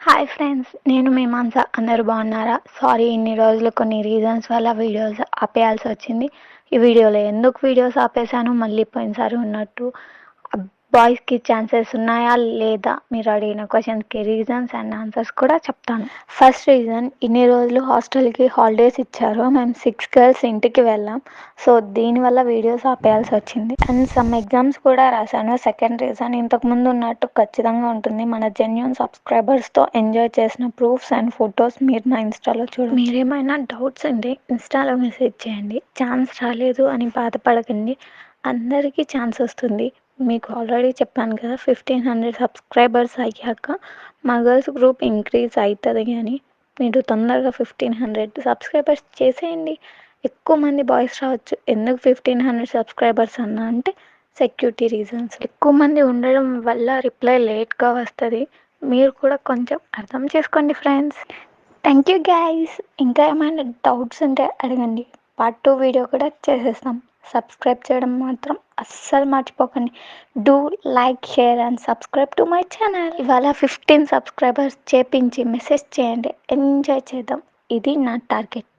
Hi friends, నేను మీ మాన్సా. అందరూ బాగున్నారా? సారీ, ఇన్ని రోజులు కొన్ని రీజన్స్ వల్ల వీడియోస్ ఆపేయాల్సి వచ్చింది. ఈ వీడియోలో ఎందుకు వీడియోస్ ఆపేశాను, మళ్ళీ పోయినసారి ఉన్నట్టు బాయ్స్కి ఛాన్సెస్ ఉన్నాయా లేదా, మీరు అడిగిన క్వశ్చన్స్కి రీజన్స్ అండ్ ఆన్సర్స్ కూడా చెప్తాను. ఫస్ట్ రీజన్, ఇన్ని రోజులు హాస్టల్కి హాలిడేస్ ఇచ్చారు. మేము 6 గర్ల్స్ ఇంటికి వెళ్ళాం. సో దీనివల్ల వీడియోస్ ఆపేయాల్సి వచ్చింది. అండ్ సమ్ ఎగ్జామ్స్ కూడా రాశాను. సెకండ్ రీజన్, ఇంతకుముందు ఉన్నట్టు ఖచ్చితంగా ఉంటుంది. మన జెన్యూన్ సబ్స్క్రైబర్స్తో ఎంజాయ్ చేసిన ప్రూఫ్స్ అండ్ ఫొటోస్ మీరు నా ఇన్స్టాలో చూడండి. మీరేమైనా డౌట్స్ ఉంటే ఇన్స్టాలో మెసేజ్ చేయండి. ఛాన్స్ రాలేదు అని బాధపడకండి, అందరికీ ఛాన్స్ వస్తుంది. మీకు ఆల్రెడీ చెప్పాను కదా, 1500 సబ్స్క్రైబర్స్ అయ్యాక మా గర్ల్స్ గ్రూప్ ఇంక్రీజ్ అవుతుంది అని. మీరు తొందరగా 1500 సబ్స్క్రైబర్స్ చేసేయండి. ఎక్కువ మంది బాయ్స్ రావచ్చు. ఎందుకు 1500 సబ్స్క్రైబర్స్ అన్నా అంటే సెక్యూరిటీ రీజన్స్. ఎక్కువ మంది ఉండడం వల్ల రిప్లై లేట్గా వస్తుంది. మీరు కూడా కొంచెం అర్థం చేసుకోండి ఫ్రెండ్స్. Thank you guys. ఇంకా ఏమైనా డౌట్స్ ఉంటే అడగండి. పార్ట్ 2 వీడియో కూడా చేసేస్తాం. సబ్స్క్రైబ్ చేయడం మాత్రం అస్సలు మర్చిపోకండి. Do like, share and subscribe to my channel. ఇవాళ 15 సబ్స్క్రైబర్స్ చేపించి మెసేజ్ చేయండి. ఎంజాయ్ చేద్దాం. ఇది నా టార్గెట్.